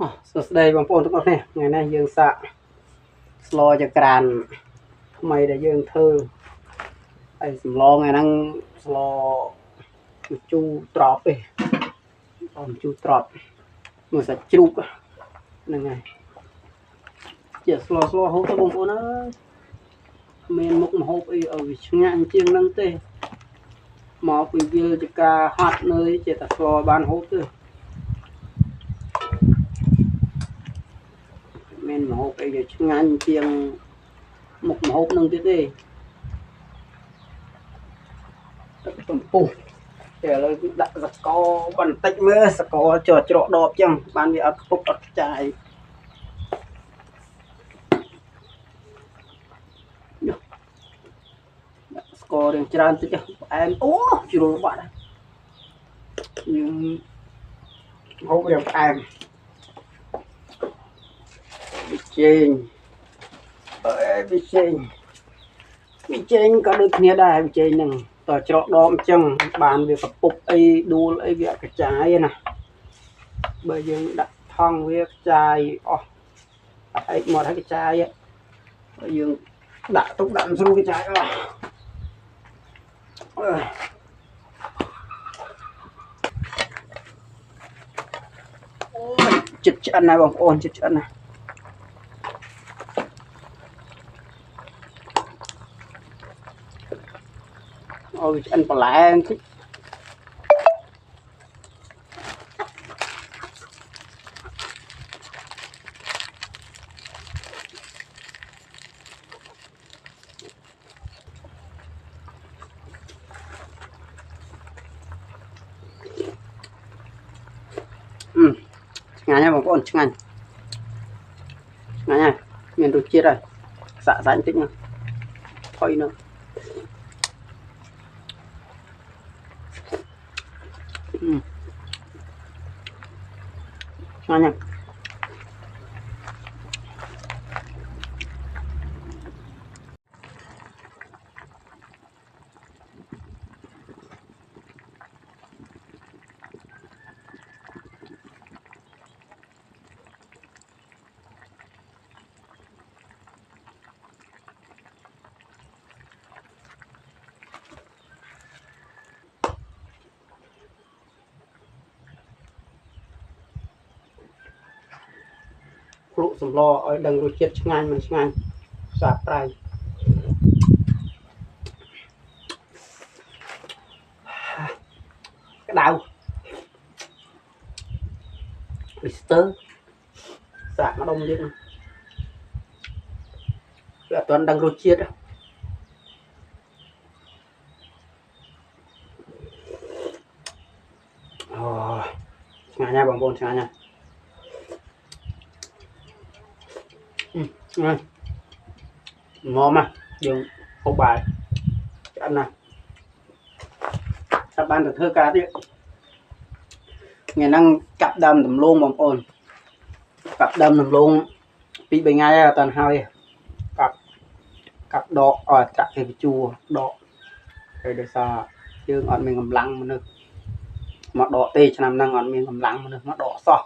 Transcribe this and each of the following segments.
សួស្តីបងប្អូនទាំងអស់គ្នាថ្ងៃនេះយើងសាកស្លចក្រានថ្មីដែលយើងធ្វើហើយសម្លថ្ងៃហ្នឹងស្លជូរត្រប់ទេជូរត្រប់មួយសាច់ជ្រូកហ្នឹងហើយជាស្លហូបទៅបងប្អូនអើយមានមុខម្ហូបអីឲ្យវាឆ្ងាញ់ជាងហ្នឹងទេមកពីវាជាការហត់នៅជាតែស្លបានហូបទេមានម្ហូបអីដែលឆ្ងាញ់ជាងមុខម្ហូបនឹងទៀតទេទឹកទំពុះតែឥឡូវដាក់សកលបន្តិចមើលសកលចោច្រកដបចឹងបានវាអត់ខ្ពប់អត់ខ្ចាយដាក់ស្កររៀងច្រើនតិចផ្អែមអូជ្រុលបាត់យើងហូបរៀងផ្អែមវិចេងវិចេងក៏ដូចគ្នាដែរវិចេងហ្នឹងតច្រកដបអញ្ចឹងបានវាកពុបអីដួលអីវាកចាយណាបើយើងដាក់ថង់វាកចាយអស់អីមកហើយកចាយយើងដាក់ទុកដាក់ស្រួលកចាយអស់អូយចិត្តឆ្អិនណាបងប្អូនចិត្តឆ្អិនណាអូយឆ្អិនបន្លែតិចឆ្ងាញ់ហើយបងប្អូនឆ្ងាញ់ហើយមានរសជាតិហើយសាក់សាច់បន្តិចណាថុយនោះឆ្ងាញ់ហើយភ្លក់សម្លឲ្យដឹងរសជាតិឆ្ងាញ់មិនឆ្ងាញ់សាប្រៃក្តៅពីស្ទើសាកម្ដុំទៀតវាអត់ទាន់ដឹងរសជាតិអូឆ្ងាញ់ណាស់បងប្អូនឆ្ងាញ់ណាស់ងមកយើងហូបបាយឆ្អិនណាស់ចាប់បានទៅធ្វើការទៀតថ្ងៃហ្នឹងកាប់ដើមដំឡូងបងប្អូនកាប់ដើមដំឡូង2-3ថ្ងៃហើយអត់តាន់ហើយកាប់ដកឲ្យត្រាក់គេបញ្ជួរដកហើយដោយសារយើងអត់មានកម្លាំងមនុស្សមកដកទេឆ្នាំហ្នឹងអត់មានកម្លាំងមនុស្សមកដកសោះ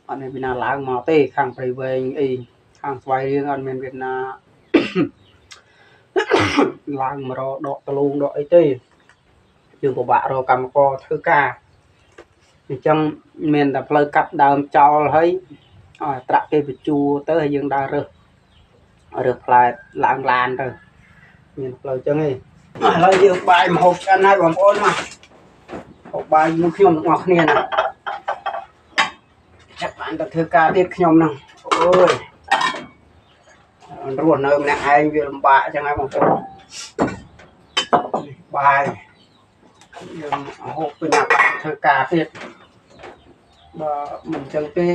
អត់មានពីណាឡើងមកទេខាងព្រៃវែងអីខាងស្វាយរៀងអត់មានវាណាឡើងមករដកតលូងដកអីទេយើងពិបាករកកម្មករធ្វើការអញ្ចឹងមានតែផ្លូវកាប់ដើមចោលហើយឲ្យត្រាក់គេបញ្ជួរទៅហើយយើងដើររើសផ្លែឡើងឡានទៅមានផ្លូវអញ្ចឹងឯងឥឡូវយើងបាយមហូបឆ្អិនហើយបងប្អូនមកហូបបាយមួយខ្ញុំទាំងអស់គ្នាណាចាប់បានទៅធ្វើការទៀតខ្ញុំហ្នឹងអូយរស់នៅម្នាក់ឯងវាលំបាកអញ្ចឹងហើយបងប្អូនបាយយើងហូបពីណាបានធ្វើការទៀតបើមិនអញ្ចឹងទេ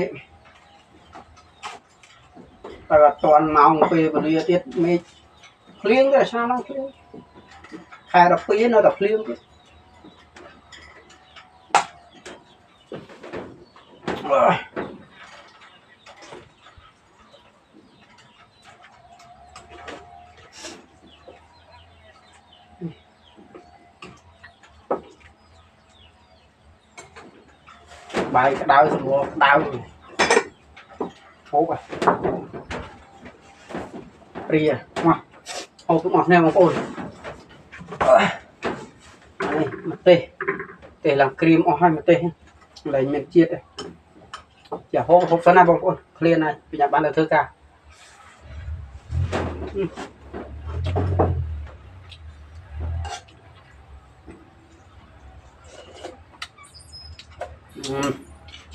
តែអត់ទាន់ម៉ោងពេលវេលាទៀតមេឃភ្លៀងតែឆ្នាំហ្នឹងភ្លៀងខែ12នៅតែភ្លៀងទៀតបាយក្តៅសម្លក្តៅ hộp à rìa mà hộp cũng ngọt nè mà ôn đây mặt tê tê làm cream ở hai mặt tê lấy miếng chiết đây chả hộp hộp này bông ôn clear này bây giờ bán được thơ cả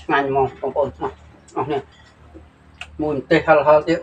ngay mong bông ôn mà ngọt nè mùi tê hal hal tiếc